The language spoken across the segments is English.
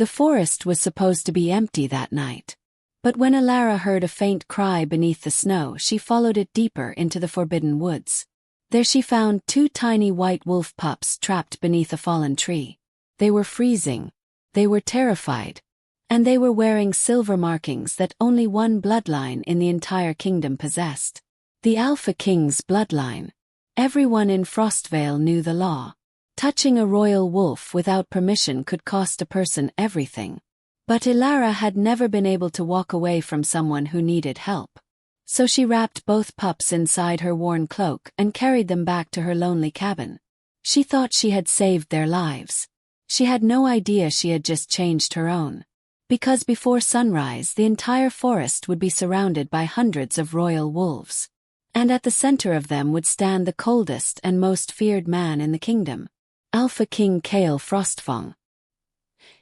The forest was supposed to be empty that night. But when Elara heard a faint cry beneath the snow, she followed it deeper into the forbidden woods. There she found 2 tiny white wolf pups trapped beneath a fallen tree. They were freezing. They were terrified. And they were wearing silver markings that only one bloodline in the entire kingdom possessed. The Alpha King's bloodline. Everyone in Frostvale knew the law. Touching a royal wolf without permission could cost a person everything. But Elara had never been able to walk away from someone who needed help. So she wrapped both pups inside her worn cloak and carried them back to her lonely cabin. She thought she had saved their lives. She had no idea she had just changed her own. Because before sunrise the entire forest would be surrounded by hundreds of royal wolves. And at the center of them would stand the coldest and most feared man in the kingdom, Alpha King Kael Frostfang.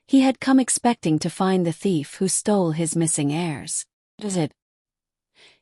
He had come expecting to find the thief who stole his missing heirs.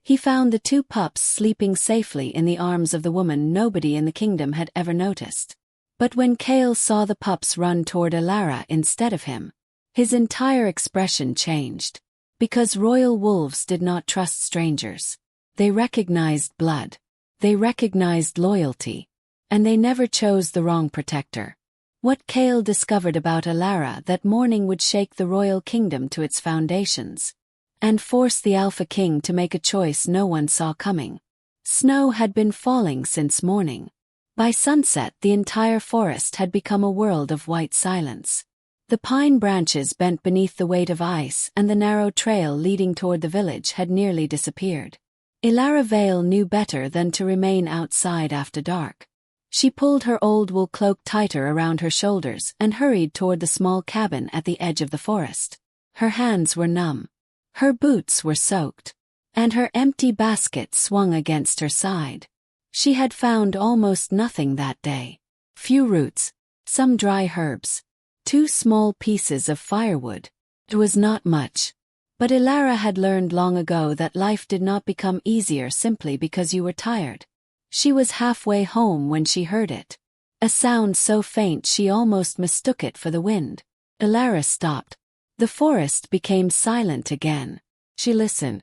He found the 2 pups sleeping safely in the arms of the woman nobody in the kingdom had ever noticed. But when Kael saw the pups run toward Elara instead of him, his entire expression changed. Because royal wolves did not trust strangers. They recognized blood. They recognized loyalty. And they never chose the wrong protector. What Kael discovered about Elara that morning would shake the royal kingdom to its foundations. And force the Alpha King to make a choice no one saw coming. Snow had been falling since morning. By sunset the entire forest had become a world of white silence. The pine branches bent beneath the weight of ice and the narrow trail leading toward the village had nearly disappeared. Elara Vale knew better than to remain outside after dark. She pulled her old wool cloak tighter around her shoulders and hurried toward the small cabin at the edge of the forest. Her hands were numb. Her boots were soaked. And her empty basket swung against her side. She had found almost nothing that day. Few roots, some dry herbs, 2 small pieces of firewood. It was not much. But Elara had learned long ago that life did not become easier simply because you were tired. She was halfway home when she heard it. A sound so faint she almost mistook it for the wind. Elara stopped. The forest became silent again. She listened.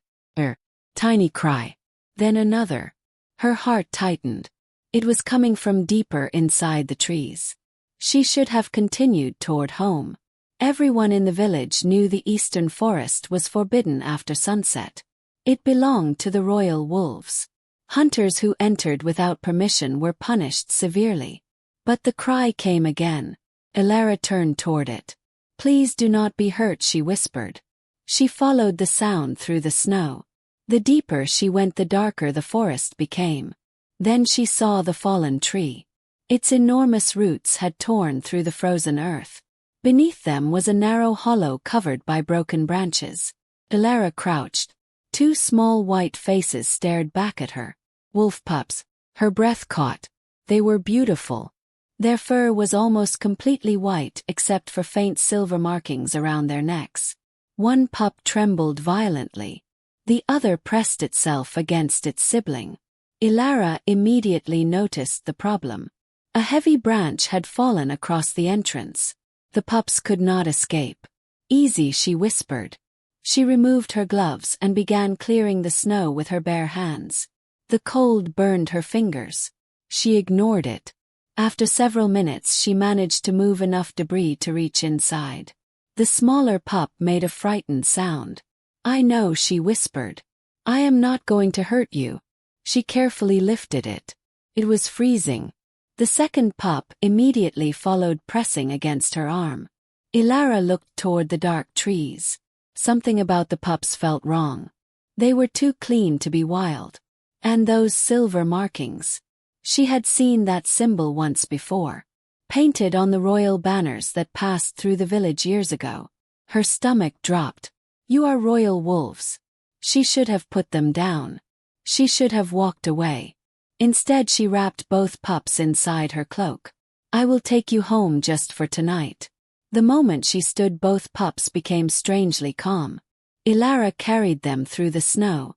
Tiny cry. Then another. Her heart tightened. It was coming from deeper inside the trees. She should have continued toward home. Everyone in the village knew the eastern forest was forbidden after sunset. It belonged to the royal wolves. Hunters who entered without permission were punished severely. But the cry came again. Elara turned toward it. "Please do not be hurt," she whispered. She followed the sound through the snow. The deeper she went, the darker the forest became. Then she saw the fallen tree. Its enormous roots had torn through the frozen earth. Beneath them was a narrow hollow covered by broken branches. Elara crouched. 2 small white faces stared back at her. Wolf pups. Her breath caught. They were beautiful. Their fur was almost completely white except for faint silver markings around their necks. One pup trembled violently. The other pressed itself against its sibling. Elara immediately noticed the problem. A heavy branch had fallen across the entrance. The pups could not escape. "Easy," she whispered. She removed her gloves and began clearing the snow with her bare hands. The cold burned her fingers. She ignored it. After several minutes she managed to move enough debris to reach inside. The smaller pup made a frightened sound. "I know," she whispered. "I am not going to hurt you." She carefully lifted it. It was freezing. The second pup immediately followed, pressing against her arm. Elara looked toward the dark trees. Something about the pups felt wrong. They were too clean to be wild. And those silver markings. She had seen that symbol once before. Painted on the royal banners that passed through the village years ago. Her stomach dropped. "You are royal wolves." She should have put them down. She should have walked away. Instead she wrapped both pups inside her cloak. "I will take you home just for tonight." The moment she stood, both pups became strangely calm. Elara carried them through the snow.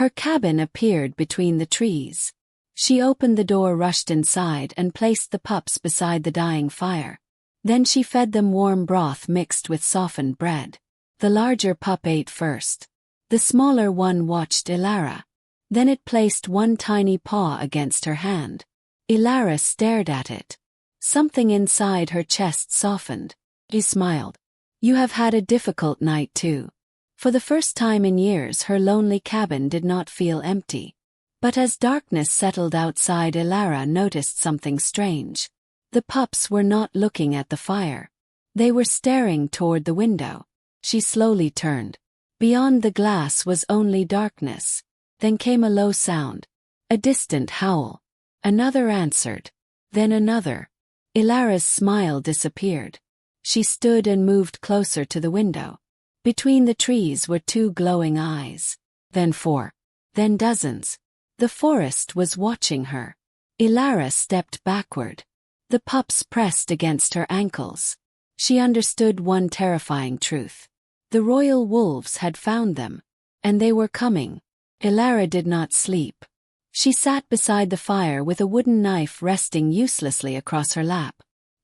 Her cabin appeared between the trees. She opened the door, rushed inside, and placed the pups beside the dying fire. Then she fed them warm broth mixed with softened bread. The larger pup ate first. The smaller one watched Elara. Then it placed one tiny paw against her hand. Elara stared at it. Something inside her chest softened. She smiled. You have had a difficult night too. For the first time in years her lonely cabin did not feel empty. But as darkness settled outside, Elara noticed something strange. The pups were not looking at the fire. They were staring toward the window. She slowly turned. Beyond the glass was only darkness. Then came a low sound. A distant howl. Another answered. Then another. Elara's smile disappeared. She stood and moved closer to the window. Between the trees were two glowing eyes. Then four. Then dozens. The forest was watching her. Elara stepped backward. The pups pressed against her ankles. She understood one terrifying truth. The royal wolves had found them. And they were coming. Elara did not sleep. She sat beside the fire with a wooden knife resting uselessly across her lap.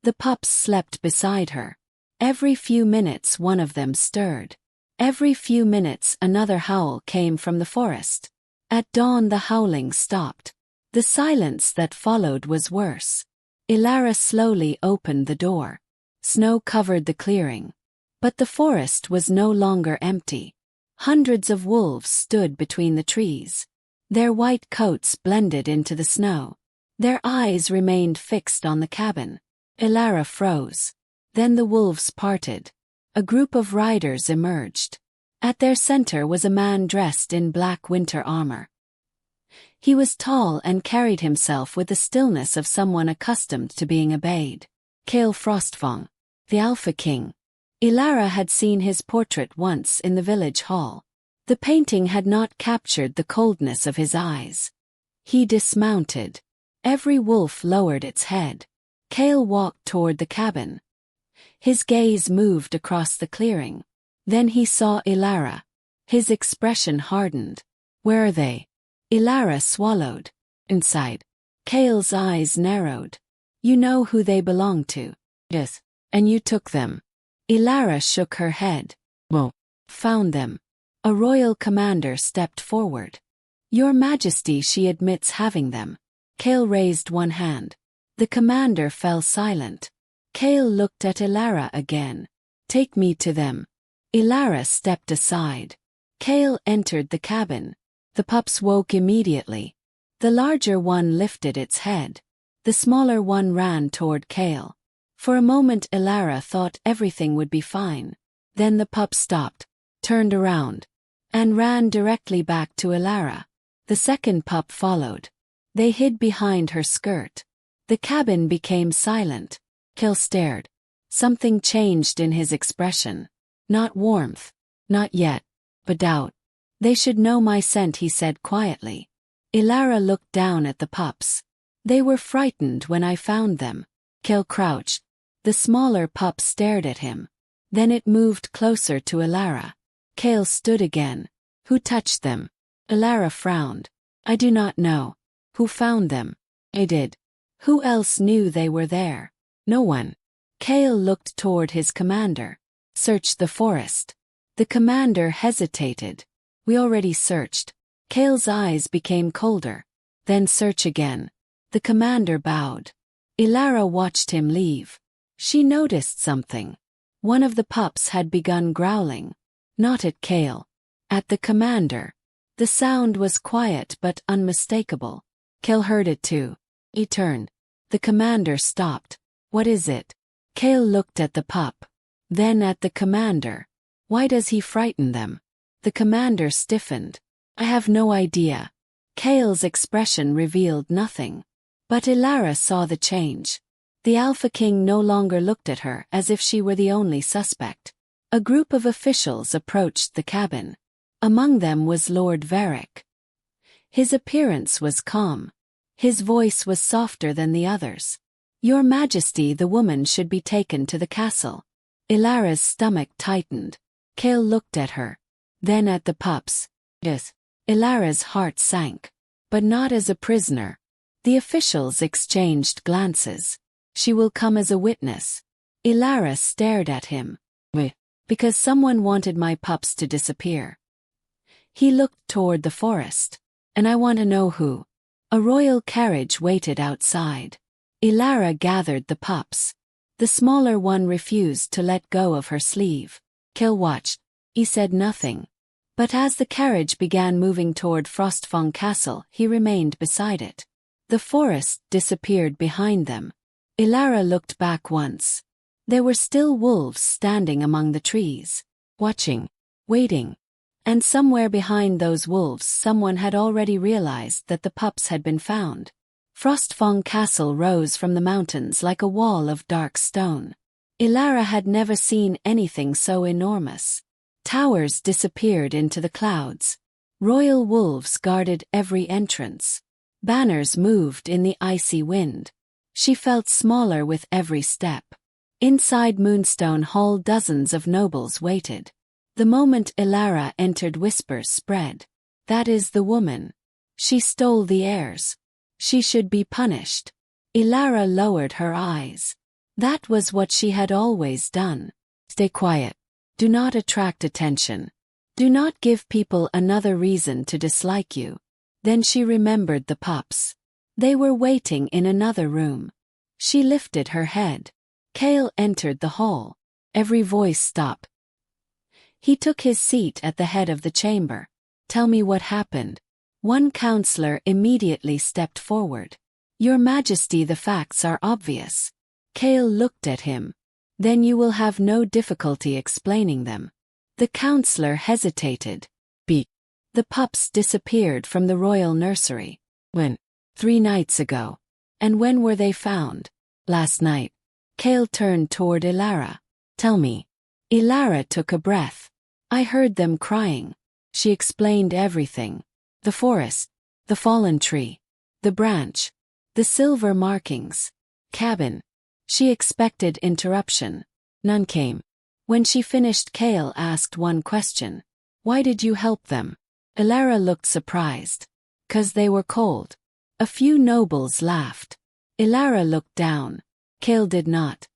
The pups slept beside her. Every few minutes one of them stirred. Every few minutes another howl came from the forest. At dawn the howling stopped. The silence that followed was worse. Elara slowly opened the door. Snow covered the clearing. But the forest was no longer empty. Hundreds of wolves stood between the trees. Their white coats blended into the snow. Their eyes remained fixed on the cabin. Elara froze. Then the wolves parted. A group of riders emerged. At their center was a man dressed in black winter armor. He was tall and carried himself with the stillness of someone accustomed to being obeyed. Kael Frostfang, the Alpha King. Elara had seen his portrait once in the village hall. The painting had not captured the coldness of his eyes. He dismounted. Every wolf lowered its head. Kael walked toward the cabin. His gaze moved across the clearing. Then he saw Elara. His expression hardened. Where are they? Elara swallowed. Inside. Kael's eyes narrowed. You know who they belong to. Yes. And you took them. Elara shook her head. Well, found them. A royal commander stepped forward. Your Majesty, she admits having them. Kael raised one hand. The commander fell silent. Kael looked at Elara again. Take me to them. Elara stepped aside. Kael entered the cabin. The pups woke immediately. The larger one lifted its head. The smaller one ran toward Kael. For a moment Elara thought everything would be fine. Then the pup stopped, turned around, and ran directly back to Elara. The second pup followed. They hid behind her skirt. The cabin became silent. Kael stared. Something changed in his expression. Not warmth. Not yet. But doubt. They should know my scent, he said quietly. Elara looked down at the pups. They were frightened when I found them. Kael crouched. The smaller pup stared at him. Then it moved closer to Elara. Kael stood again. Who touched them? Elara frowned. I do not know. Who found them? I did. Who else knew they were there? No one. Kael looked toward his commander. Search the forest. The commander hesitated. We already searched. Kael's eyes became colder. Then search again. The commander bowed. Elara watched him leave. She noticed something. One of the pups had begun growling. Not at Kael. At the commander. The sound was quiet but unmistakable. Kael heard it too. He turned. The commander stopped. What is it? Kael looked at the pup. Then at the commander. Why does he frighten them? The commander stiffened. I have no idea. Kael's expression revealed nothing. But Elara saw the change. The Alpha King no longer looked at her as if she were the only suspect. A group of officials approached the cabin. Among them was Lord Varick. His appearance was calm. His voice was softer than the others. Your Majesty, the woman should be taken to the castle. Elara's stomach tightened. Kael looked at her. Then at the pups. Yes. Elara's heart sank. But not as a prisoner. The officials exchanged glances. She will come as a witness. Elara stared at him. Because someone wanted my pups to disappear. He looked toward the forest. And I want to know who. A royal carriage waited outside. Elara gathered the pups. The smaller one refused to let go of her sleeve. Kael watched. He said nothing. But as the carriage began moving toward Frostfang Castle, he remained beside it. The forest disappeared behind them. Elara looked back once. There were still wolves standing among the trees, watching, waiting. And somewhere behind those wolves someone had already realized that the pups had been found. Frostfang Castle rose from the mountains like a wall of dark stone. Elara had never seen anything so enormous. Towers disappeared into the clouds. Royal wolves guarded every entrance. Banners moved in the icy wind. She felt smaller with every step. Inside Moonstone Hall dozens of nobles waited. The moment Elara entered, whispers spread. That is the woman. She stole the heirs. She should be punished. Elara lowered her eyes. That was what she had always done. Stay quiet. Do not attract attention. Do not give people another reason to dislike you. Then she remembered the pups. They were waiting in another room. She lifted her head. Kael entered the hall. Every voice stopped. He took his seat at the head of the chamber. Tell me what happened. One counselor immediately stepped forward. Your Majesty, the facts are obvious. Kael looked at him. Then you will have no difficulty explaining them. The counselor hesitated. The pups disappeared from the royal nursery. When? 3 nights ago. And when were they found? Last night. Kael turned toward Elara. Tell me. Elara took a breath. I heard them crying. She explained everything. The forest. The fallen tree. The branch. The silver markings. Cabin. She expected interruption. None came. When she finished, Kael asked one question. Why did you help them? Elara looked surprised. 'Cause they were cold. A few nobles laughed. Elara looked down. Kael did not.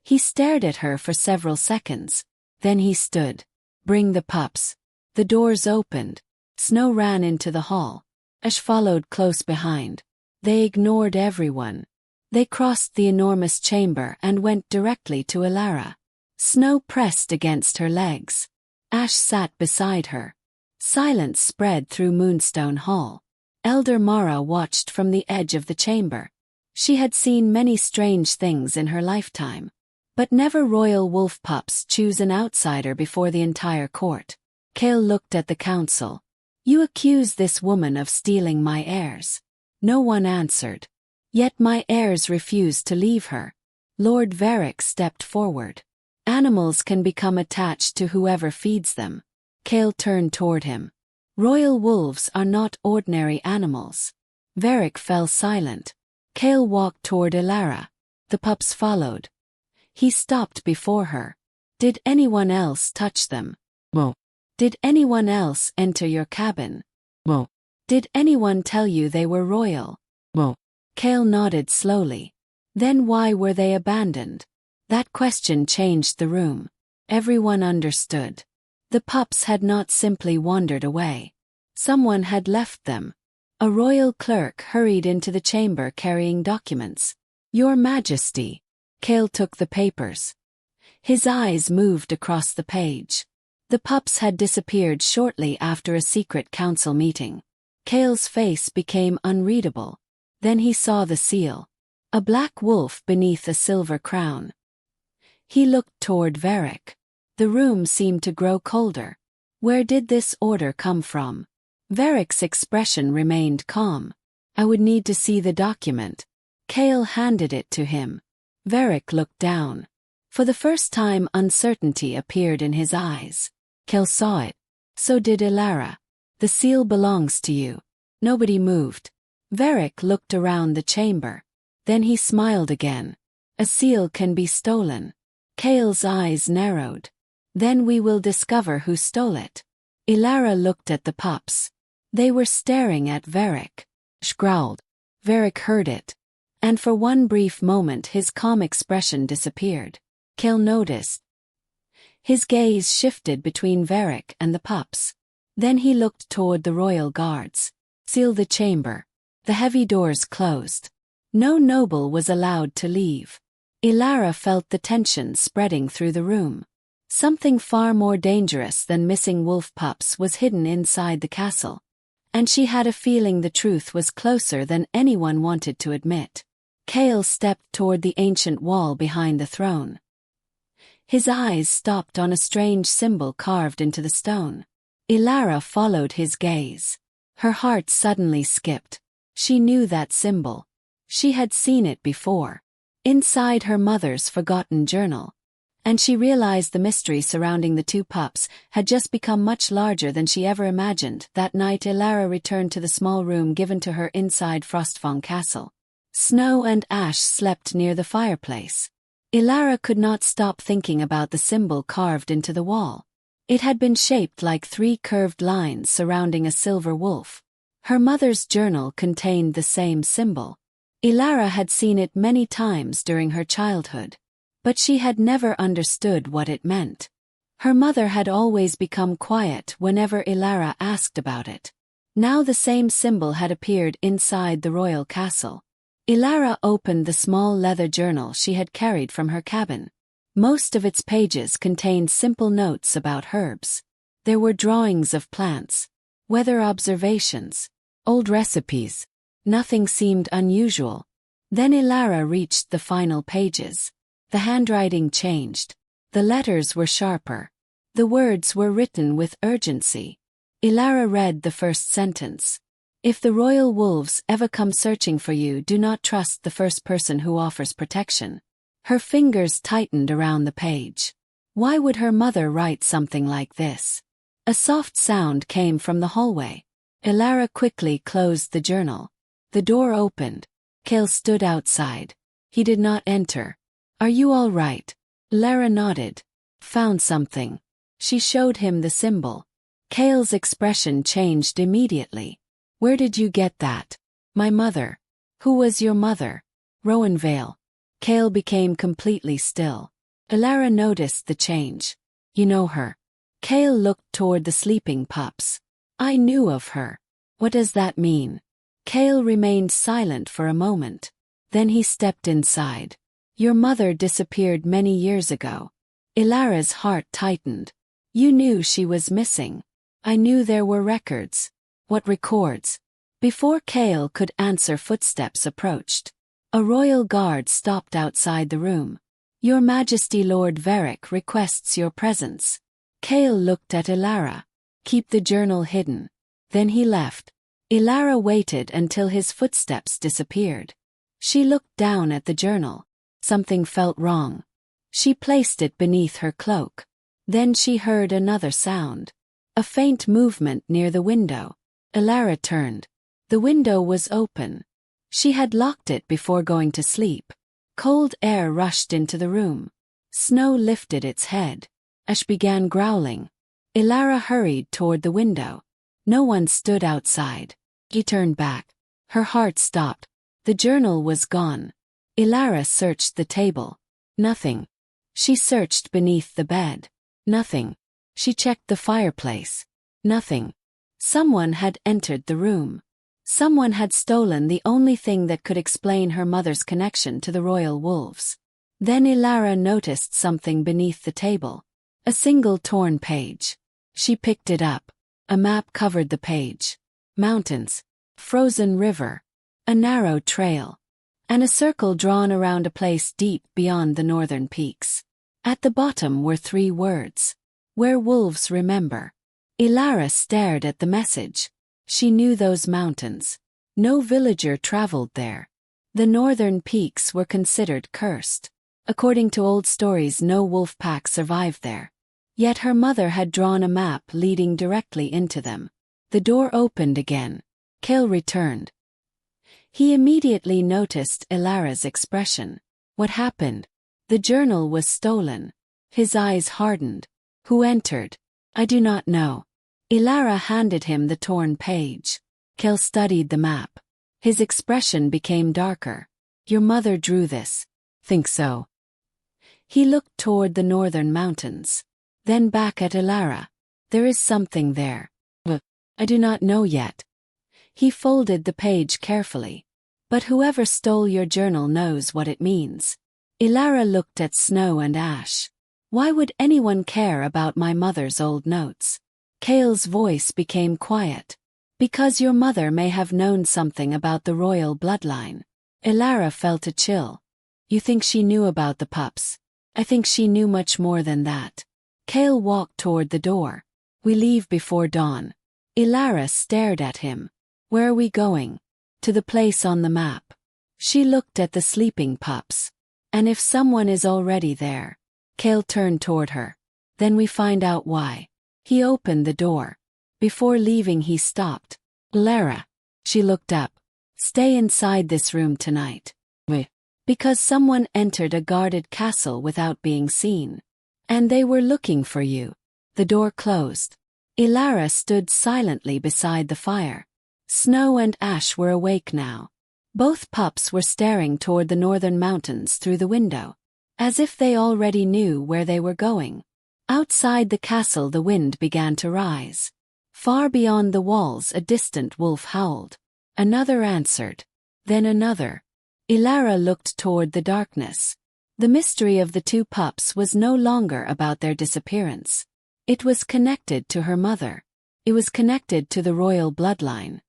He stared at her for several seconds. Then he stood. Bring the pups. The doors opened. Snow ran into the hall. Ash followed close behind. They ignored everyone. They crossed the enormous chamber and went directly to Elara. Snow pressed against her legs. Ash sat beside her. Silence spread through Moonstone Hall. Elder Mara watched from the edge of the chamber. She had seen many strange things in her lifetime. But never royal wolf pups choose an outsider before the entire court. Kael looked at the council. You accuse this woman of stealing my heirs. No one answered. Yet my heirs refused to leave her. Lord Varick stepped forward. Animals can become attached to whoever feeds them. Kael turned toward him. Royal wolves are not ordinary animals. Varick fell silent. Kael walked toward Elara. The pups followed. He stopped before her. Did anyone else touch them? Whoa. Did anyone else enter your cabin? Whoa. Did anyone tell you they were royal? Whoa. Kael nodded slowly. Then why were they abandoned? That question changed the room. Everyone understood. The pups had not simply wandered away. Someone had left them. A royal clerk hurried into the chamber carrying documents. Your Majesty. Kael took the papers. His eyes moved across the page. The pups had disappeared shortly after a secret council meeting. Kael's face became unreadable. Then he saw the seal. A black wolf beneath a silver crown. He looked toward Varick. The room seemed to grow colder. Where did this order come from? Varick's expression remained calm. I would need to see the document. Kael handed it to him. Varick looked down. For the first time, uncertainty appeared in his eyes. Kael saw it. So did Elara. The seal belongs to you. Nobody moved. Varick looked around the chamber. Then he smiled again. A seal can be stolen. Kael's eyes narrowed. Then we will discover who stole it. Elara looked at the pups. They were staring at Varick. She growled. Varick heard it. and for one brief moment his calm expression disappeared. Kael noticed. His gaze shifted between Varick and the pups. Then he looked toward the royal guards. Seal the chamber. The heavy doors closed. No noble was allowed to leave. Elara felt the tension spreading through the room. Something far more dangerous than missing wolf pups was hidden inside the castle, and she had a feeling the truth was closer than anyone wanted to admit. Kael stepped toward the ancient wall behind the throne. His eyes stopped on a strange symbol carved into the stone. Elara followed his gaze. Her heart suddenly skipped. She knew that symbol. She had seen it before, inside her mother's forgotten journal. And she realized the mystery surrounding the two pups had just become much larger than she ever imagined. That night Elara returned to the small room given to her inside Frostvale castle. Snow and Ash slept near the fireplace. Elara could not stop thinking about the symbol carved into the wall. It had been shaped like 3 curved lines surrounding a silver wolf. Her mother's journal contained the same symbol. Elara had seen it many times during her childhood, but she had never understood what it meant. Her mother had always become quiet whenever Elara asked about it. Now the same symbol had appeared inside the royal castle. Elara opened the small leather journal she had carried from her cabin. Most of its pages contained simple notes about herbs. There were drawings of plants, weather observations, old recipes. Nothing seemed unusual. Then Elara reached the final pages. The handwriting changed. The letters were sharper. The words were written with urgency. Elara read the first sentence. If the royal wolves ever come searching for you, do not trust the first person who offers protection. Her fingers tightened around the page. Why would her mother write something like this? A soft sound came from the hallway. Elara quickly closed the journal. The door opened. Kael stood outside. He did not enter. Are you all right? Elara nodded. Found something. She showed him the symbol. Kael's expression changed immediately. Where did you get that? My mother. Who was your mother? Vale. Kael became completely still. Elara noticed the change. You know her. Kael looked toward the sleeping pups. I knew of her. What does that mean? Kael remained silent for a moment. Then he stepped inside. Your mother disappeared many years ago. Elara's heart tightened. You knew she was missing. I knew there were records. What records? Before Kael could answer, footsteps approached. A royal guard stopped outside the room. Your Majesty Lord Varick requests your presence. Kael looked at Elara. Keep the journal hidden. Then he left. Elara waited until his footsteps disappeared. She looked down at the journal. Something felt wrong. She placed it beneath her cloak. Then she heard another sound. A faint movement near the window. Elara turned. The window was open. She had locked it before going to sleep. Cold air rushed into the room. Snow lifted its head. Ash began growling. Elara hurried toward the window. No one stood outside. He turned back. Her heart stopped. The journal was gone. Elara searched the table. Nothing. She searched beneath the bed. Nothing. She checked the fireplace. Nothing. Someone had entered the room. Someone had stolen the only thing that could explain her mother's connection to the royal wolves. Then Elara noticed something beneath the table. A single torn page. She picked it up. A map covered the page. Mountains. Frozen river. A narrow trail. And a circle drawn around a place deep beyond the northern peaks. At the bottom were 3 words. Where wolves remember. Elara stared at the message. She knew those mountains. No villager traveled there. The northern peaks were considered cursed. According to old stories, no wolf pack survived there. Yet her mother had drawn a map leading directly into them. The door opened again. Kael returned. He immediately noticed Elara's expression. What happened? The journal was stolen. His eyes hardened. Who entered? I do not know. Elara handed him the torn page. Kael studied the map. His expression became darker. Your mother drew this. Think so. He looked toward the northern mountains. Then back at Elara. There is something there. I do not know yet. He folded the page carefully. But whoever stole your journal knows what it means. Elara looked at Snow and Ash. Why would anyone care about my mother's old notes? Kael's voice became quiet. Because your mother may have known something about the royal bloodline. Elara felt a chill. You think she knew about the pups? I think she knew much more than that. Kael walked toward the door. We leave before dawn. Elara stared at him. Where are we going? To the place on the map. She looked at the sleeping pups. And if someone is already there. Kael turned toward her. Then we find out why. He opened the door. Before leaving he stopped. Elara. She looked up. Stay inside this room tonight. Because someone entered a guarded castle without being seen. And they were looking for you. The door closed. Elara stood silently beside the fire. Snow and Ash were awake now. Both pups were staring toward the northern mountains through the window. As if they already knew where they were going. Outside the castle the wind began to rise. Far beyond the walls a distant wolf howled. Another answered. Then another. Elara looked toward the darkness. The mystery of the two pups was no longer about their disappearance. It was connected to her mother. It was connected to the royal bloodline.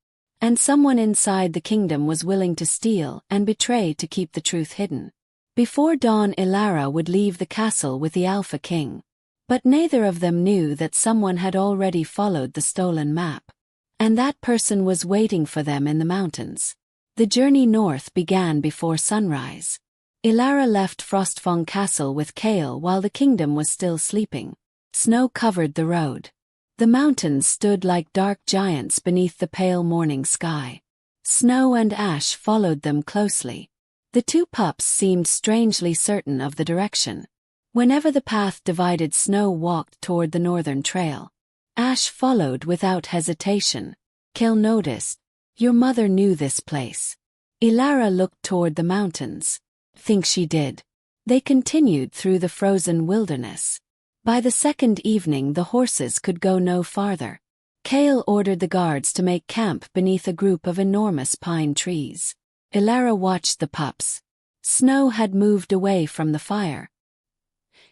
And someone inside the kingdom was willing to steal and betray to keep the truth hidden. Before dawn Elara would leave the castle with the Alpha King. But neither of them knew that someone had already followed the stolen map. And that person was waiting for them in the mountains. The journey north began before sunrise. Elara left Frostfang Castle with Kael while the kingdom was still sleeping. Snow covered the road. The mountains stood like dark giants beneath the pale morning sky. Snow and Ash followed them closely. The two pups seemed strangely certain of the direction. Whenever the path divided, Snow walked toward the northern trail. Ash followed without hesitation. Kael noticed. Your mother knew this place. Elara looked toward the mountains. Think she did. They continued through the frozen wilderness. By the second evening the horses could go no farther. Kael ordered the guards to make camp beneath a group of enormous pine trees. Elara watched the pups. Snow had moved away from the fire.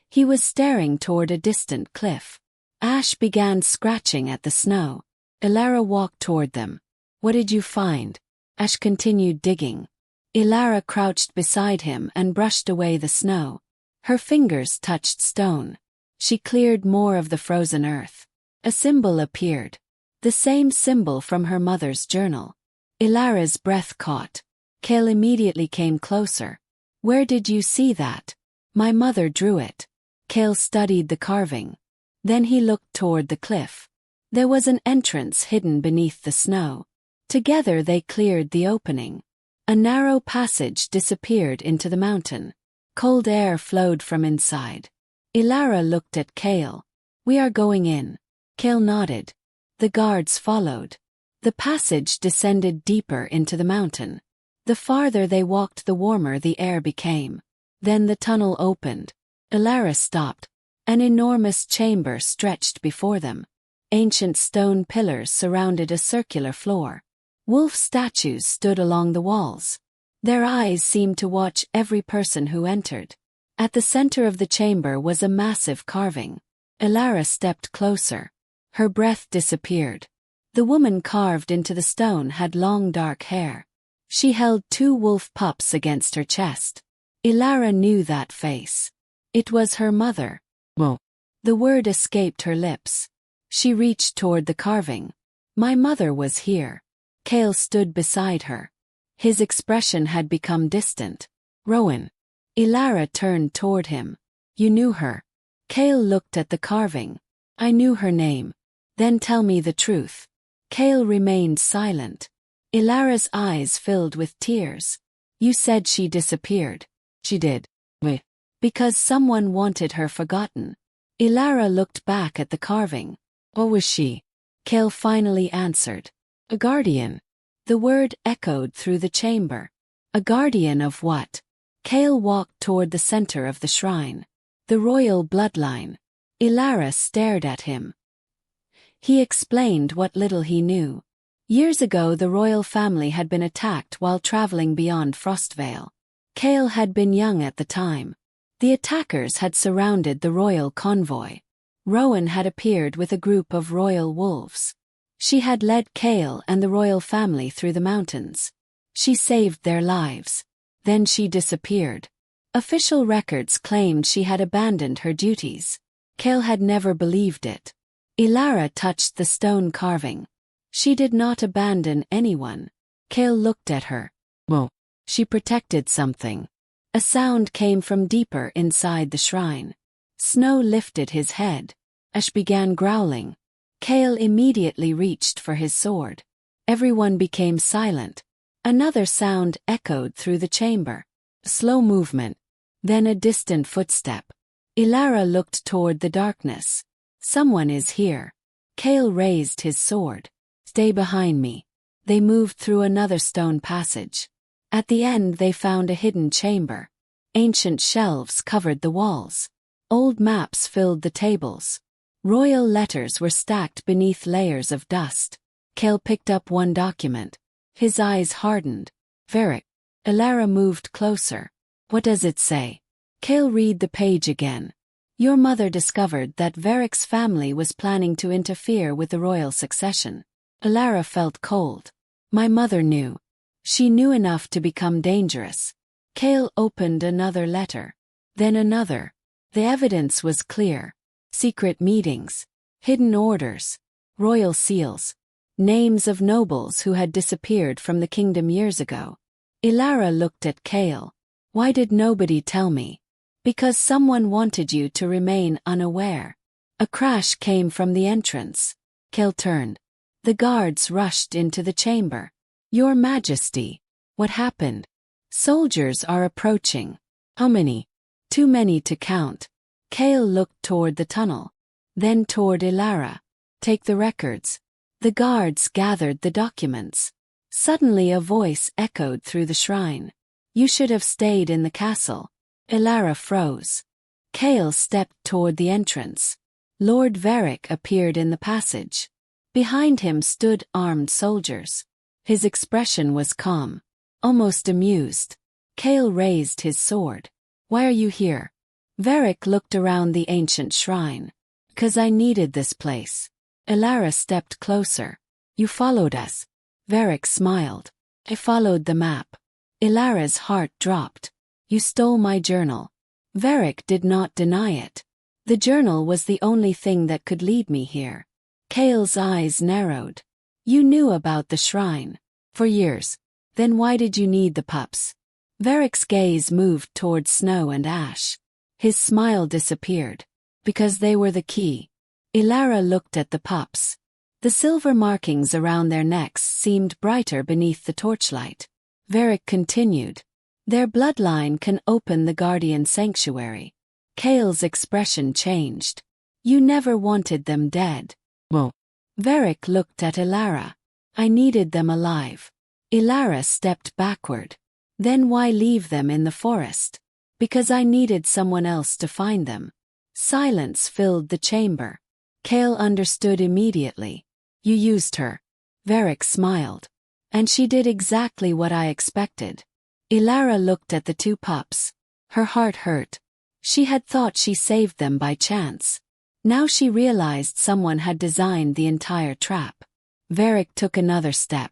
He was staring toward a distant cliff. Ash began scratching at the snow. Elara walked toward them. What did you find? Ash continued digging. Elara crouched beside him and brushed away the snow. Her fingers touched stone. She cleared more of the frozen earth. A symbol appeared. The same symbol from her mother's journal. Elara's breath caught. Kael immediately came closer. Where did you see that? My mother drew it. Kael studied the carving. Then he looked toward the cliff. There was an entrance hidden beneath the snow. Together they cleared the opening. A narrow passage disappeared into the mountain. Cold air flowed from inside. Elara looked at Kael. We are going in. Kael nodded. The guards followed. The passage descended deeper into the mountain. The farther they walked the warmer the air became. Then the tunnel opened. Elara stopped. An enormous chamber stretched before them. Ancient stone pillars surrounded a circular floor. Wolf statues stood along the walls. Their eyes seemed to watch every person who entered. At the center of the chamber was a massive carving. Elara stepped closer. Her breath disappeared. The woman carved into the stone had long dark hair. She held two wolf pups against her chest. Elara knew that face. It was her mother. Whoa. The word escaped her lips. She reached toward the carving. My mother was here. Kael stood beside her. His expression had become distant. Rowan. Elara turned toward him. You knew her. Kael looked at the carving. I knew her name. Then tell me the truth. Kael remained silent. Elara's eyes filled with tears. You said she disappeared. She did. Because someone wanted her forgotten. Elara looked back at the carving. What was she? Kael finally answered. A guardian. The word echoed through the chamber. A guardian of what? Kael walked toward the center of the shrine. The royal bloodline. Elara stared at him. He explained what little he knew. Years ago the royal family had been attacked while traveling beyond Frostvale. Kael had been young at the time. The attackers had surrounded the royal convoy. Rowan had appeared with a group of royal wolves. She had led Kael and the royal family through the mountains. She saved their lives. Then she disappeared. Official records claimed she had abandoned her duties. Kael had never believed it. Elara touched the stone carving. She did not abandon anyone. Kael looked at her. Whoa. She protected something. A sound came from deeper inside the shrine. Snow lifted his head. Ash began growling. Kael immediately reached for his sword. Everyone became silent. Another sound echoed through the chamber. Slow movement. Then a distant footstep. Elara looked toward the darkness. Someone is here. Kael raised his sword. Stay behind me. They moved through another stone passage. At the end they found a hidden chamber. Ancient shelves covered the walls. Old maps filled the tables. Royal letters were stacked beneath layers of dust. Kael picked up one document. His eyes hardened. Varick. Elara moved closer. What does it say? Kael read the page again. Your mother discovered that Varick's family was planning to interfere with the royal succession. Elara felt cold. My mother knew. She knew enough to become dangerous. Kael opened another letter. Then another. The evidence was clear. Secret meetings. Hidden orders. Royal seals. Names of nobles who had disappeared from the kingdom years ago. Elara looked at Kael. Why did nobody tell me? Because someone wanted you to remain unaware. A crash came from the entrance. Kael turned. The guards rushed into the chamber. Your Majesty. What happened? Soldiers are approaching. How many? Too many to count. Kael looked toward the tunnel. Then toward Elara. Take the records. The guards gathered the documents. Suddenly a voice echoed through the shrine. You should have stayed in the castle. Elara froze. Kael stepped toward the entrance. Lord Varick appeared in the passage. Behind him stood armed soldiers. His expression was calm, almost amused. Kael raised his sword. Why are you here? Varick looked around the ancient shrine. 'Cause I needed this place. Elara stepped closer. You followed us. Varick smiled. I followed the map. Elara's heart dropped. You stole my journal. Varick did not deny it. The journal was the only thing that could lead me here. Kael's eyes narrowed. You knew about the shrine. For years. Then why did you need the pups? Varick's gaze moved toward snow and ash. His smile disappeared. Because they were the key. Elara looked at the pups. The silver markings around their necks seemed brighter beneath the torchlight. Varick continued. Their bloodline can open the Guardian Sanctuary. Kael's expression changed. You never wanted them dead. Well, Varick looked at Elara. I needed them alive. Elara stepped backward. Then why leave them in the forest? Because I needed someone else to find them. Silence filled the chamber. Kael understood immediately. You used her. Varick smiled. And she did exactly what I expected. Elara looked at the two pups. Her heart hurt. She had thought she saved them by chance. Now she realized someone had designed the entire trap. Varick took another step.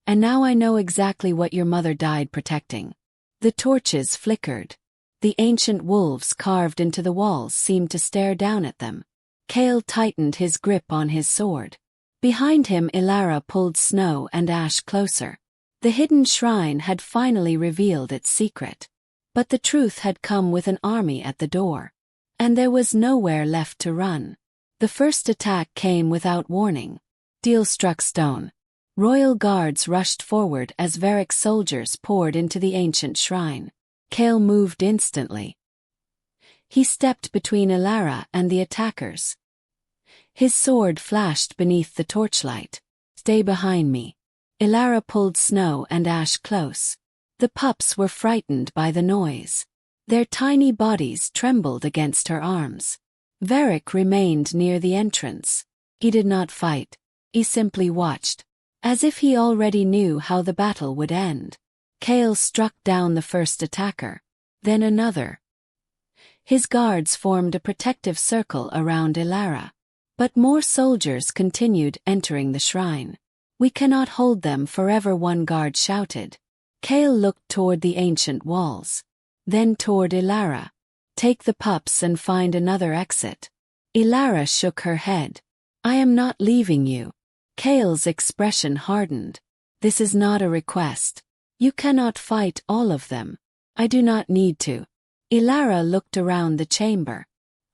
And now I know exactly what your mother died protecting. The torches flickered. The ancient wolves carved into the walls seemed to stare down at them. Kael tightened his grip on his sword. Behind him Elara pulled Snow and Ash closer. The hidden shrine had finally revealed its secret. But the truth had come with an army at the door. And there was nowhere left to run. The first attack came without warning. Steel struck stone. Royal guards rushed forward as Varick's soldiers poured into the ancient shrine. Kael moved instantly. He stepped between Elara and the attackers. His sword flashed beneath the torchlight. Stay behind me. Elara pulled Snow and Ash close. The pups were frightened by the noise. Their tiny bodies trembled against her arms. Varick remained near the entrance. He did not fight. He simply watched, as if he already knew how the battle would end. Kael struck down the first attacker, then another. His guards formed a protective circle around Elara. But more soldiers continued entering the shrine. "We cannot hold them forever," one guard shouted. Kael looked toward the ancient walls, then toward Elara. "Take the pups and find another exit." Elara shook her head. "I am not leaving you." Kael's expression hardened. "This is not a request. You cannot fight all of them. I do not need to." Elara looked around the chamber.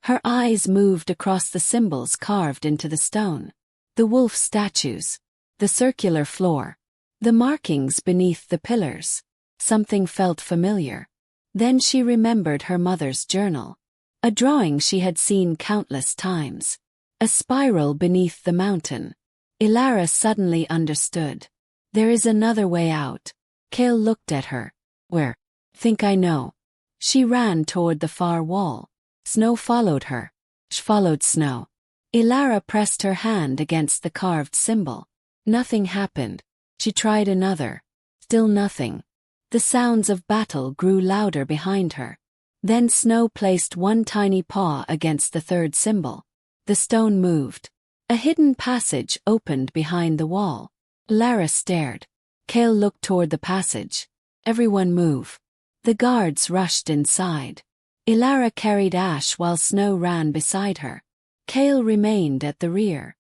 Her eyes moved across the symbols carved into the stone. The wolf statues, the circular floor, the markings beneath the pillars. Something felt familiar. Then she remembered her mother's journal. A drawing she had seen countless times. A spiral beneath the mountain. Elara suddenly understood. There is another way out. Kael looked at her. "Where?" "Think I know." She ran toward the far wall. Snow followed her. She followed Snow. Elara pressed her hand against the carved symbol. Nothing happened. She tried another. Still nothing. The sounds of battle grew louder behind her. Then Snow placed one tiny paw against the third symbol. The stone moved. A hidden passage opened behind the wall. Elara stared. Kael looked toward the passage. "Everyone move." The guards rushed inside. Elara carried Ash while Snow ran beside her. Kael remained at the rear.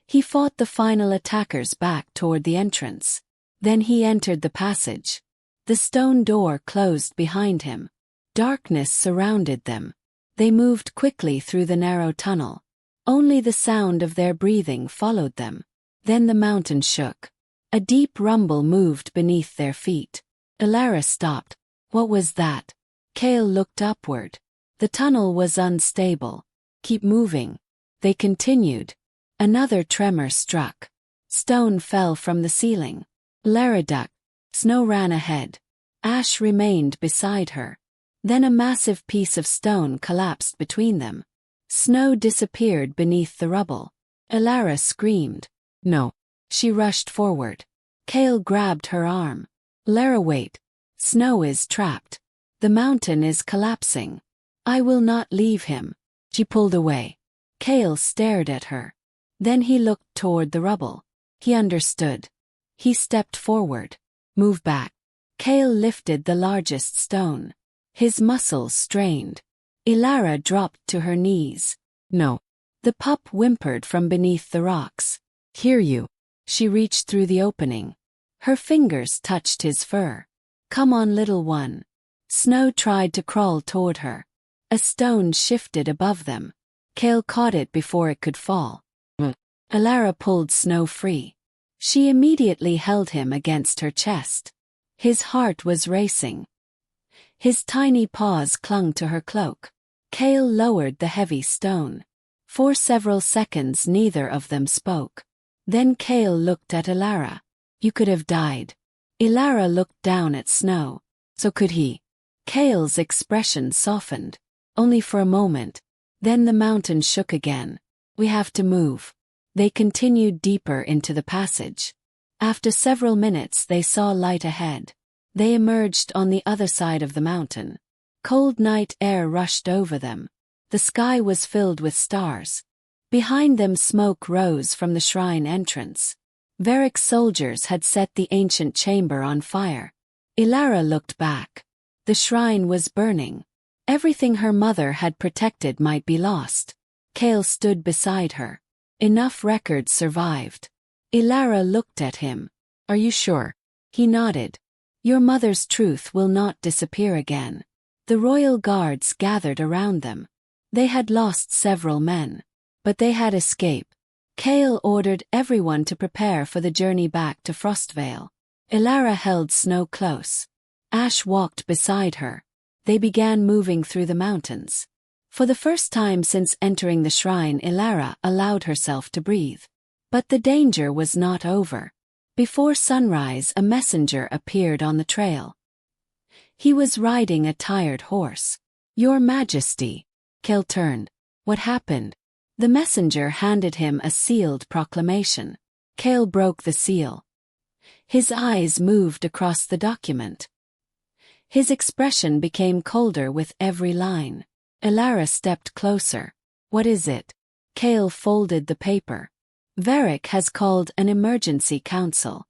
He fought the final attackers back toward the entrance. Then he entered the passage. The stone door closed behind him. Darkness surrounded them. They moved quickly through the narrow tunnel. Only the sound of their breathing followed them. Then the mountain shook. A deep rumble moved beneath their feet. Elara stopped. What was that? Kael looked upward. The tunnel was unstable. "Keep moving." They continued. Another tremor struck. Stone fell from the ceiling. Elara ducked. Snow ran ahead. Ash remained beside her. Then a massive piece of stone collapsed between them. Snow disappeared beneath the rubble. Elara screamed. "No." She rushed forward. Kael grabbed her arm. "Elara, wait. Snow is trapped. The mountain is collapsing. I will not leave him." She pulled away. Kael stared at her. Then he looked toward the rubble. He understood. He stepped forward. "Move back." Kael lifted the largest stone. His muscles strained. Elara dropped to her knees. "No." The pup whimpered from beneath the rocks. "Hear you." She reached through the opening. Her fingers touched his fur. "Come on, little one." Snow tried to crawl toward her. A stone shifted above them. Kael caught it before it could fall. Elara pulled Snow free. She immediately held him against her chest. His heart was racing. His tiny paws clung to her cloak. Kael lowered the heavy stone. For several seconds neither of them spoke. Then Kael looked at Elara. "You could have died." Elara looked down at Snow. "So could he." Kael's expression softened. Only for a moment. Then the mountain shook again. "We have to move." They continued deeper into the passage. After several minutes they saw light ahead. They emerged on the other side of the mountain. Cold night air rushed over them. The sky was filled with stars. Behind them smoke rose from the shrine entrance. Varick's soldiers had set the ancient chamber on fire. Elara looked back. The shrine was burning. Everything her mother had protected might be lost. Kael stood beside her. Enough records survived. Elara looked at him. "Are you sure?" He nodded. "Your mother's truth will not disappear again." The royal guards gathered around them. They had lost several men. But they had escaped. Kael ordered everyone to prepare for the journey back to Frostvale. Elara held Snow close. Ash walked beside her. They began moving through the mountains. For the first time since entering the shrine, Elara allowed herself to breathe. But the danger was not over. Before sunrise, a messenger appeared on the trail. He was riding a tired horse. "Your Majesty." Kael turned. "What happened?" The messenger handed him a sealed proclamation. Kael broke the seal. His eyes moved across the document. His expression became colder with every line. Elara stepped closer. "What is it?" Kael folded the paper. "Varick has called an emergency council.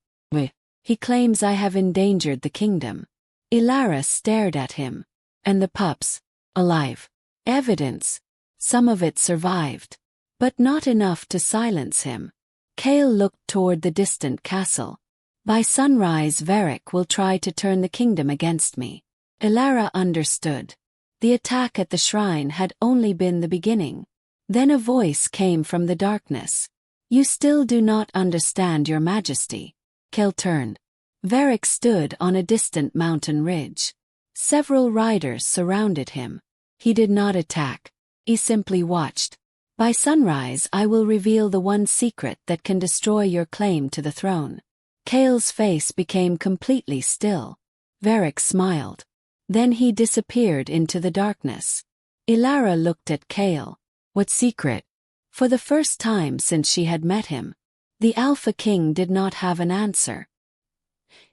He claims I have endangered the kingdom." Elara stared at him. "And the pups? Alive?" "Evidence. Some of it survived. But not enough to silence him." Kael looked toward the distant castle. "By sunrise, Varick will try to turn the kingdom against me." Elara understood. The attack at the shrine had only been the beginning. Then a voice came from the darkness. "You still do not understand, Your Majesty." Kael turned. Varick stood on a distant mountain ridge. Several riders surrounded him. He did not attack. He simply watched. "By sunrise, I will reveal the one secret that can destroy your claim to the throne." Kael's face became completely still. Varick smiled. Then he disappeared into the darkness. Elara looked at Kael. "What secret?" For the first time since she had met him, the Alpha King did not have an answer.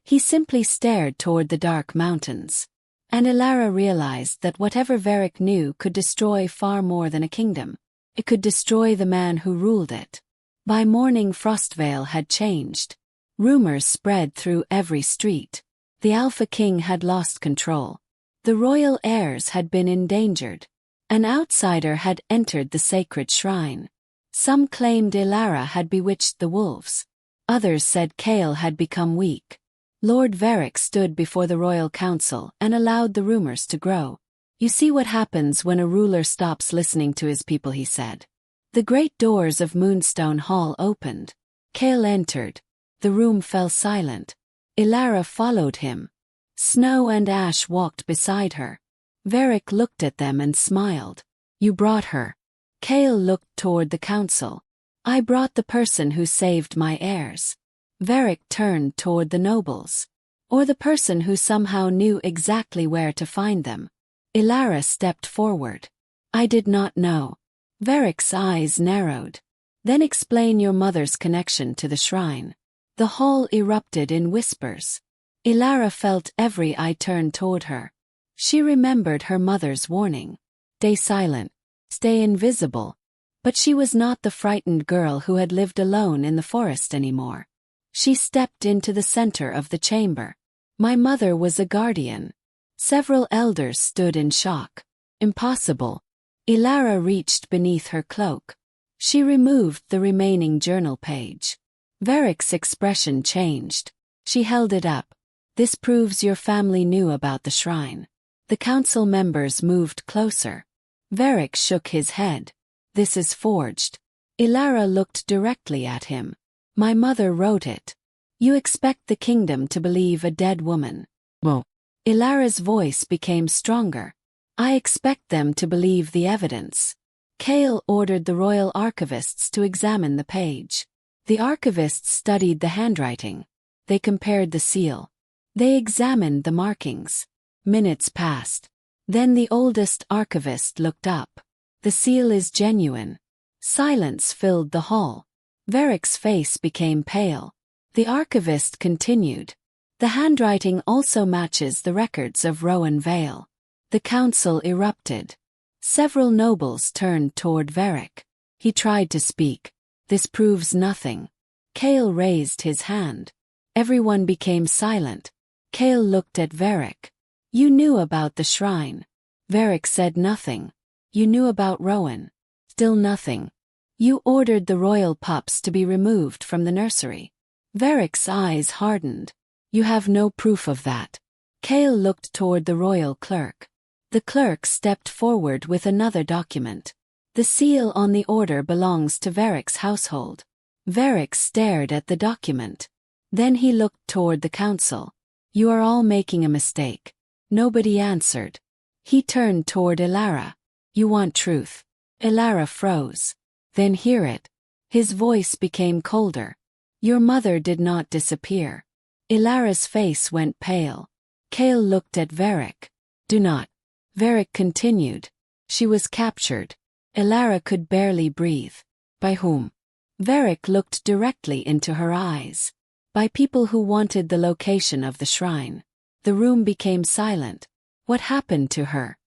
He simply stared toward the dark mountains. And Elara realized that whatever Varick knew could destroy far more than a kingdom. It could destroy the man who ruled it. By morning, Frostvale had changed. Rumors spread through every street. The Alpha King had lost control. The royal heirs had been endangered. An outsider had entered the sacred shrine. Some claimed Elara had bewitched the wolves. Others said Kael had become weak. Lord Varick stood before the royal council and allowed the rumors to grow. "You see what happens when a ruler stops listening to his people," he said. The great doors of Moonstone Hall opened. Kael entered. The room fell silent. Elara followed him. Snow and Ash walked beside her. Varick looked at them and smiled. "You brought her." Kael looked toward the council. "I brought the person who saved my heirs." Varick turned toward the nobles. "Or the person who somehow knew exactly where to find them." Elara stepped forward. "I did not know." Varick's eyes narrowed. "Then explain your mother's connection to the shrine." The hall erupted in whispers. Elara felt every eye turn toward her. She remembered her mother's warning. "Stay silent. Stay invisible." But she was not the frightened girl who had lived alone in the forest anymore. She stepped into the center of the chamber. "My mother was a guardian." Several elders stood in shock. "Impossible." Elara reached beneath her cloak. She removed the remaining journal page. Varick's expression changed. She held it up. "This proves your family knew about the shrine." The council members moved closer. Varick shook his head. "This is forged." Elara looked directly at him. "My mother wrote it." "You expect the kingdom to believe a dead woman?" "Well." Elara's voice became stronger. "I expect them to believe the evidence." Kael ordered the royal archivists to examine the page. The archivists studied the handwriting. They compared the seal. They examined the markings. Minutes passed. Then the oldest archivist looked up. "The seal is genuine." Silence filled the hall. Varick's face became pale. The archivist continued. "The handwriting also matches the records of Rowan Vale." The council erupted. Several nobles turned toward Varick. He tried to speak. "This proves nothing." Kael raised his hand. Everyone became silent. Kael looked at Varick. "You knew about the shrine." Varick said nothing. "You knew about Rowan." Still nothing. "You ordered the royal pups to be removed from the nursery." Varick's eyes hardened. "You have no proof of that." Kael looked toward the royal clerk. The clerk stepped forward with another document. "The seal on the order belongs to Varick's household." Varick stared at the document. Then he looked toward the council. "You are all making a mistake." Nobody answered. He turned toward Elara. "You want truth." Elara froze. "Then hear it." His voice became colder. Your mother did not disappear. Elara's face went pale. Kael looked at Varick. Do not. Varick continued. She was captured. Elara could barely breathe. By whom? Varick looked directly into her eyes. By people who wanted the location of the shrine. The room became silent. What happened to her?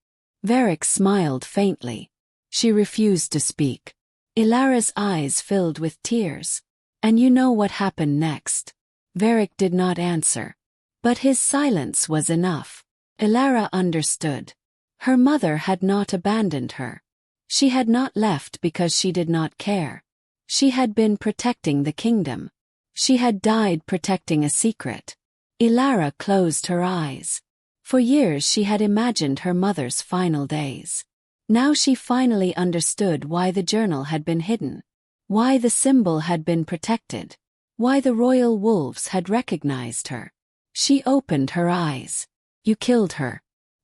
Varick smiled faintly. She refused to speak. Elara's eyes filled with tears. And you know what happened next? Varick did not answer. But his silence was enough. Elara understood. Her mother had not abandoned her. She had not left because she did not care. She had been protecting the kingdom. She had died protecting a secret. Elara closed her eyes. For years she had imagined her mother's final days. Now she finally understood why the journal had been hidden. Why the symbol had been protected. Why the royal wolves had recognized her. She opened her eyes. You killed her.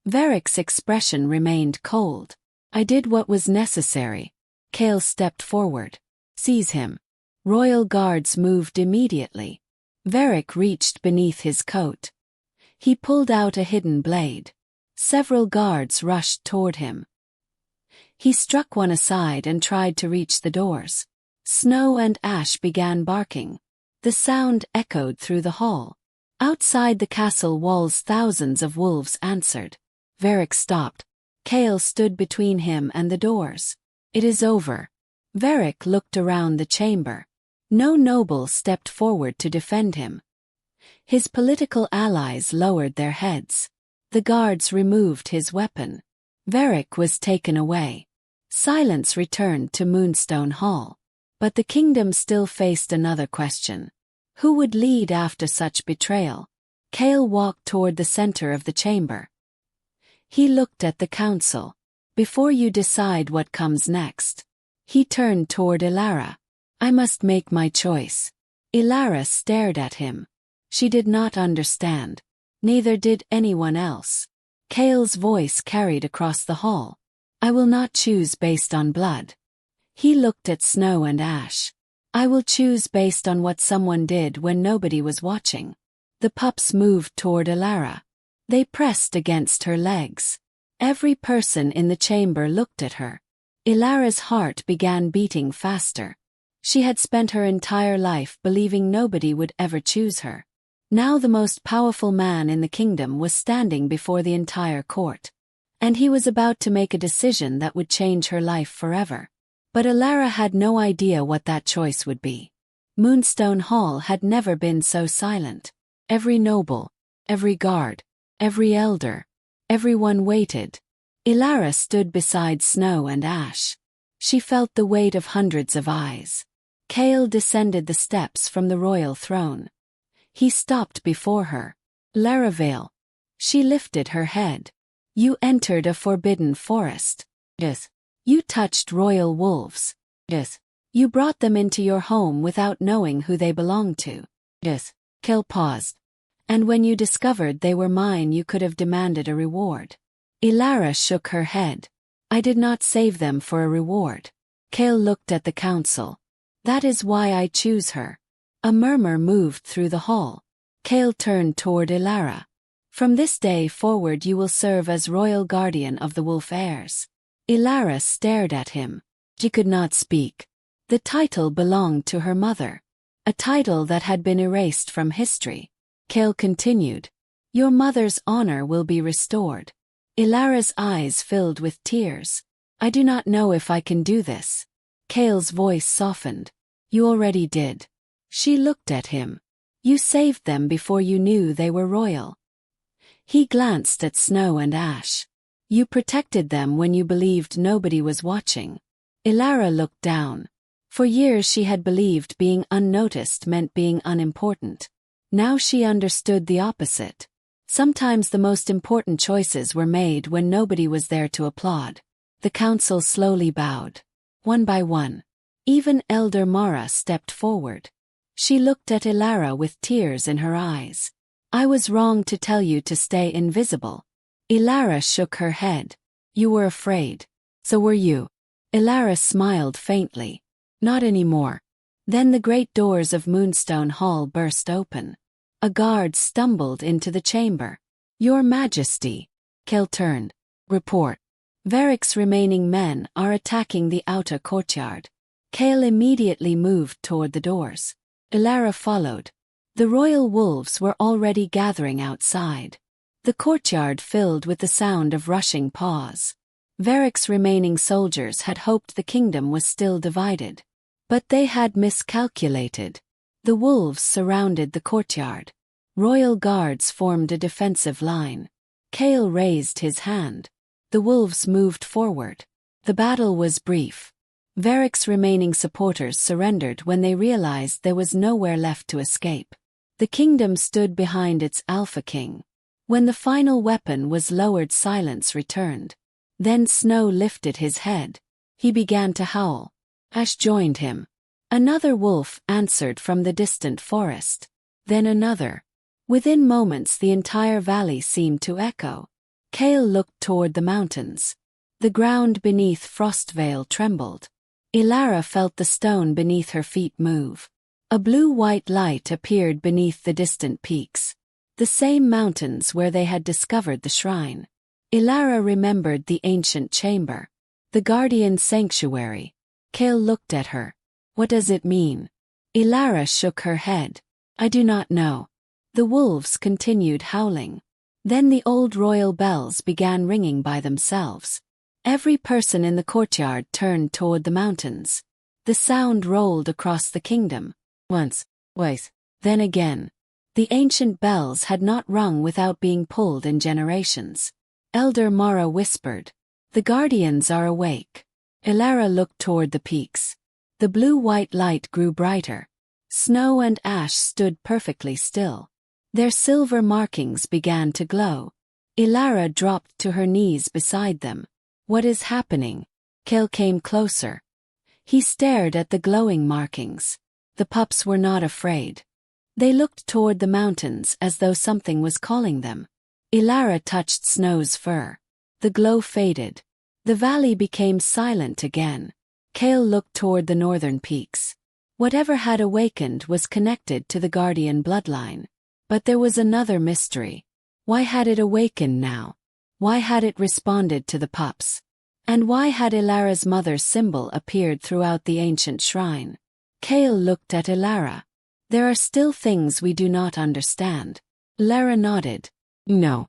Varick's expression remained cold. I did what was necessary. Kael stepped forward. Seize him. Royal guards moved immediately. Varick reached beneath his coat. He pulled out a hidden blade. Several guards rushed toward him. He struck one aside and tried to reach the doors. Snow and Ash began barking. The sound echoed through the hall. Outside the castle walls thousands of wolves answered. Varick stopped. Kael stood between him and the doors. It is over. Varick looked around the chamber. No noble stepped forward to defend him. His political allies lowered their heads. The guards removed his weapon. Varick was taken away. Silence returned to Moonstone Hall. But the kingdom still faced another question. Who would lead after such betrayal? Kael walked toward the center of the chamber. He looked at the council. Before you decide what comes next. He turned toward Elara. I must make my choice. Elara stared at him. She did not understand. Neither did anyone else. Kael's voice carried across the hall. I will not choose based on blood. He looked at Snow and Ash. I will choose based on what someone did when nobody was watching. The pups moved toward Elara. They pressed against her legs. Every person in the chamber looked at her. Elara's heart began beating faster. She had spent her entire life believing nobody would ever choose her. Now the most powerful man in the kingdom was standing before the entire court. And he was about to make a decision that would change her life forever. But Elara had no idea what that choice would be. Moonstone Hall had never been so silent. Every noble, every guard, every elder, everyone waited. Elara stood beside Snow and Ash. She felt the weight of hundreds of eyes. Kael descended the steps from the royal throne. He stopped before her. Elara Vale. She lifted her head. You entered a forbidden forest. Yes. You touched royal wolves. Yes. You brought them into your home without knowing who they belonged to. Yes. Kael paused. And when you discovered they were mine, you could have demanded a reward. Elara shook her head. I did not save them for a reward. Kael looked at the council. That is why I choose her. A murmur moved through the hall. Kael turned toward Elara. From this day forward you will serve as royal guardian of the wolf heirs. Elara stared at him. She could not speak. The title belonged to her mother. A title that had been erased from history. Kael continued. Your mother's honor will be restored. Elara's eyes filled with tears. I do not know if I can do this. Kael's voice softened. You already did. She looked at him. You saved them before you knew they were royal. He glanced at Snow and Ash. You protected them when you believed nobody was watching. Elara looked down. For years she had believed being unnoticed meant being unimportant. Now she understood the opposite. Sometimes the most important choices were made when nobody was there to applaud. The council slowly bowed. One by one. Even Elder Mara stepped forward. She looked at Elara with tears in her eyes. I was wrong to tell you to stay invisible. Elara shook her head. You were afraid. So were you. Elara smiled faintly. Not anymore. Then the great doors of Moonstone Hall burst open. A guard stumbled into the chamber. "Your Majesty." Kael turned. "Report." "Varick's remaining men are attacking the outer courtyard." Kael immediately moved toward the doors. Elara followed. The royal wolves were already gathering outside. The courtyard filled with the sound of rushing paws. Varick's remaining soldiers had hoped the kingdom was still divided. But they had miscalculated. The wolves surrounded the courtyard. Royal guards formed a defensive line. Kael raised his hand. The wolves moved forward. The battle was brief. Varick's remaining supporters surrendered when they realized there was nowhere left to escape. The kingdom stood behind its Alpha King. When the final weapon was lowered, silence returned. Then Snow lifted his head. He began to howl. Ash joined him. Another wolf answered from the distant forest. Then another. Within moments the entire valley seemed to echo. Kael looked toward the mountains. The ground beneath Frostvale trembled. Elara felt the stone beneath her feet move. A blue-white light appeared beneath the distant peaks. The same mountains where they had discovered the shrine. Elara remembered the ancient chamber. The guardian sanctuary. Kael looked at her. "What does it mean?" Elara shook her head. "I do not know." The wolves continued howling. Then the old royal bells began ringing by themselves. Every person in the courtyard turned toward the mountains. The sound rolled across the kingdom. Once, twice, then again. The ancient bells had not rung without being pulled in generations. Elder Mara whispered, "The guardians are awake." Elara looked toward the peaks. The blue-white light grew brighter. Snow and Ash stood perfectly still. Their silver markings began to glow. Elara dropped to her knees beside them. "What is happening?" Kael came closer. He stared at the glowing markings. The pups were not afraid. They looked toward the mountains as though something was calling them. Elara touched Snow's fur. The glow faded. The valley became silent again. Kael looked toward the northern peaks. Whatever had awakened was connected to the guardian bloodline. But there was another mystery. Why had it awakened now? Why had it responded to the pups? And why had Elara's mother's symbol appeared throughout the ancient shrine? Kael looked at Elara. "There are still things we do not understand." Elara nodded. "No."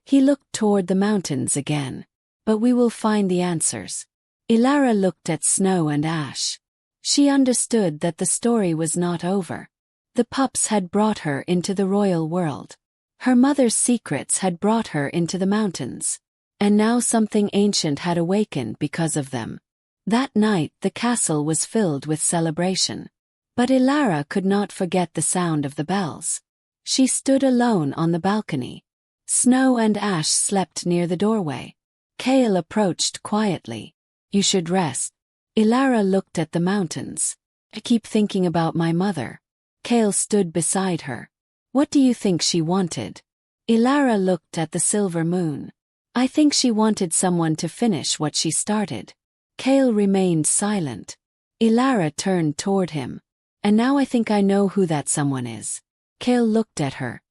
He looked toward the mountains again. "But we will find the answers." Elara looked at Snow and Ash. She understood that the story was not over. The pups had brought her into the royal world. Her mother's secrets had brought her into the mountains. And now something ancient had awakened because of them. That night the castle was filled with celebration. But Elara could not forget the sound of the bells. She stood alone on the balcony. Snow and Ash slept near the doorway. Kael approached quietly. "You should rest." Elara looked at the mountains. "I keep thinking about my mother." Kael stood beside her. "What do you think she wanted?" Elara looked at the silver moon. "I think she wanted someone to finish what she started." Kael remained silent. Elara turned toward him. "And now I think I know who that someone is." Kael looked at her.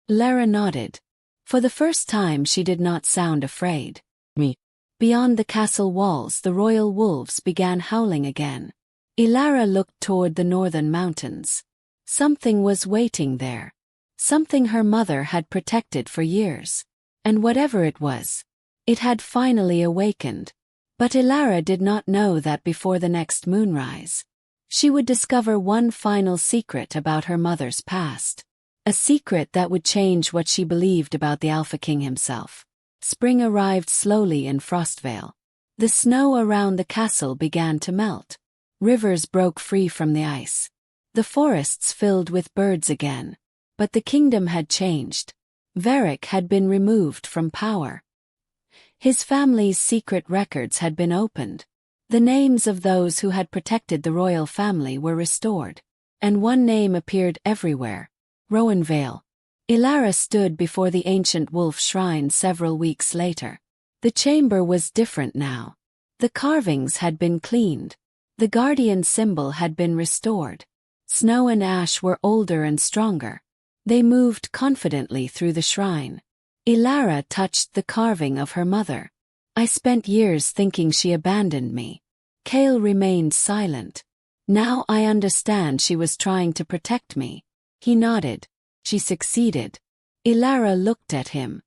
Elara nodded. For the first time she did not sound afraid. "Me." Beyond the castle walls the royal wolves began howling again. Elara looked toward the northern mountains. Something was waiting there. Something her mother had protected for years. And whatever it was, it had finally awakened. But Elara did not know that before the next moonrise, she would discover one final secret about her mother's past. A secret that would change what she believed about the Alpha King himself. Spring arrived slowly in Frostvale. The snow around the castle began to melt. Rivers broke free from the ice. The forests filled with birds again. But the kingdom had changed. Varick had been removed from power. His family's secret records had been opened. The names of those who had protected the royal family were restored. And one name appeared everywhere. Rowan Vale. Elara stood before the ancient wolf shrine several weeks later. The chamber was different now. The carvings had been cleaned. The guardian symbol had been restored. Snow and Ash were older and stronger. They moved confidently through the shrine. Elara touched the carving of her mother. I spent years thinking she abandoned me. Kael remained silent. Now I understand she was trying to protect me. He nodded. She succeeded. Elara looked at him.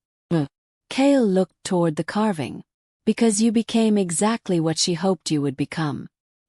Kael looked toward the carving. Because you became exactly what she hoped you would become.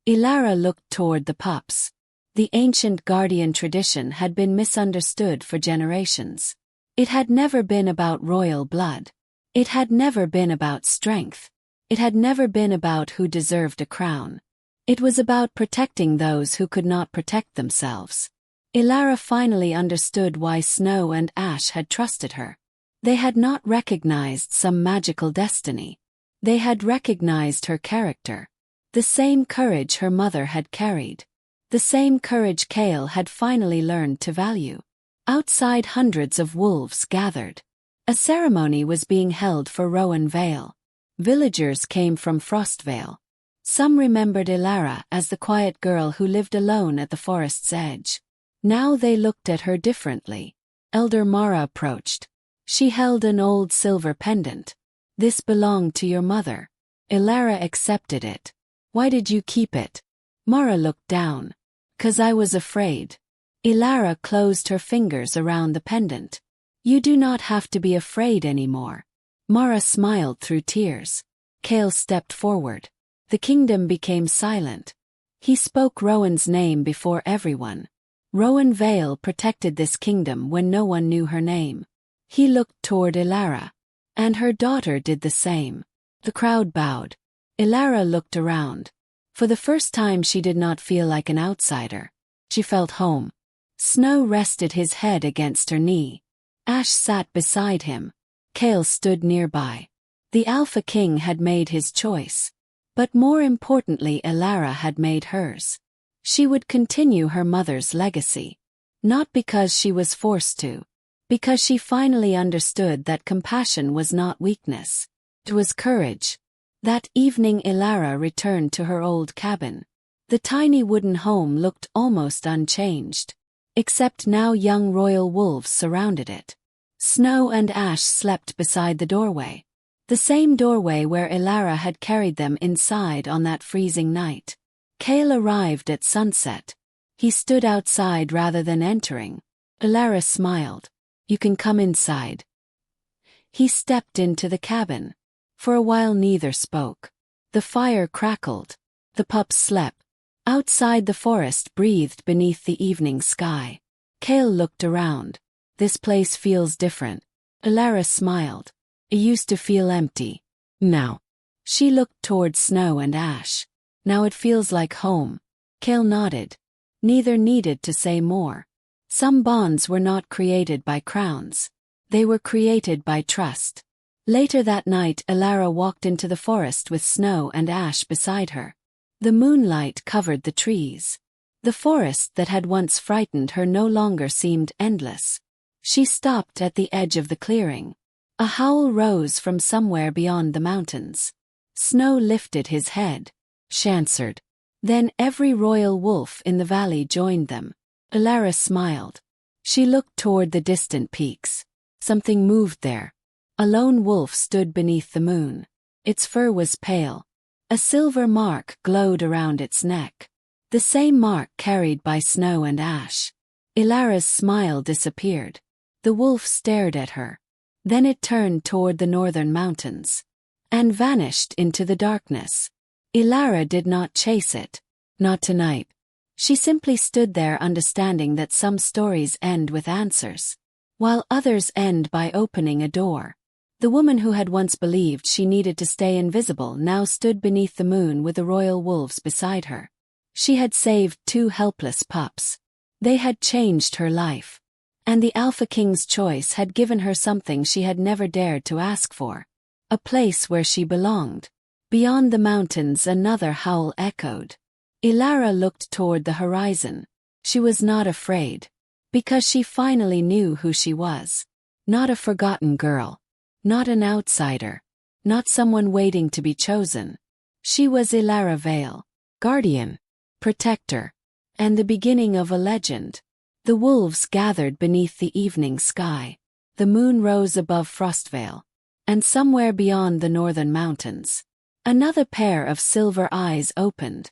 Elara looked toward the pups. The ancient guardian tradition had been misunderstood for generations. It had never been about royal blood. It had never been about strength. It had never been about who deserved a crown. It was about protecting those who could not protect themselves. Elara finally understood why Snow and Ash had trusted her. They had not recognized some magical destiny. They had recognized her character. The same courage her mother had carried. The same courage Kael had finally learned to value. Outside, hundreds of wolves gathered. A ceremony was being held for Rowan Vale. Villagers came from Frostvale. Some remembered Elara as the quiet girl who lived alone at the forest's edge. Now they looked at her differently. Elder Mara approached. She held an old silver pendant. This belonged to your mother. Elara accepted it. Why did you keep it? Mara looked down. 'Cause I was afraid. Elara closed her fingers around the pendant. You do not have to be afraid anymore. Mara smiled through tears. Kael stepped forward. The kingdom became silent. He spoke Rowan's name before everyone. Rowan Vale protected this kingdom when no one knew her name. He looked toward Elara. And her daughter did the same. The crowd bowed. Elara looked around. For the first time she did not feel like an outsider. She felt home. Snow rested his head against her knee. Ash sat beside him. Kael stood nearby. The Alpha King had made his choice. But more importantly, Elara had made hers. She would continue her mother's legacy. Not because she was forced to. Because she finally understood that compassion was not weakness. It was courage. That evening Elara returned to her old cabin. The tiny wooden home looked almost unchanged. Except now young royal wolves surrounded it. Snow and Ash slept beside the doorway. The same doorway where Elara had carried them inside on that freezing night. Kael arrived at sunset. He stood outside rather than entering. Elara smiled. You can come inside. He stepped into the cabin. For a while neither spoke. The fire crackled. The pups slept. Outside the forest breathed beneath the evening sky. Kael looked around. This place feels different. Elara smiled. It used to feel empty. Now. She looked toward Snow and Ash. Now it feels like home. Kael nodded. Neither needed to say more. Some bonds were not created by crowns. They were created by trust. Later that night Elara walked into the forest with Snow and Ash beside her. The moonlight covered the trees. The forest that had once frightened her no longer seemed endless. She stopped at the edge of the clearing. A howl rose from somewhere beyond the mountains. Snow lifted his head. She answered. Then every royal wolf in the valley joined them. Elara smiled. She looked toward the distant peaks. Something moved there. A lone wolf stood beneath the moon. Its fur was pale. A silver mark glowed around its neck. The same mark carried by Snow and Ash. Elara's smile disappeared. The wolf stared at her. Then it turned toward the northern mountains. And vanished into the darkness. Elara did not chase it. Not tonight. She simply stood there understanding that some stories end with answers, while others end by opening a door. The woman who had once believed she needed to stay invisible now stood beneath the moon with the royal wolves beside her. She had saved 2 helpless pups. They had changed her life. And the Alpha King's choice had given her something she had never dared to ask for. A place where she belonged. Beyond the mountains another howl echoed. Elara looked toward the horizon. She was not afraid. Because she finally knew who she was. Not a forgotten girl. Not an outsider. Not someone waiting to be chosen. She was Elara Vale, guardian, protector, and the beginning of a legend. The wolves gathered beneath the evening sky. The moon rose above Frostvale, and somewhere beyond the northern mountains, another pair of silver eyes opened.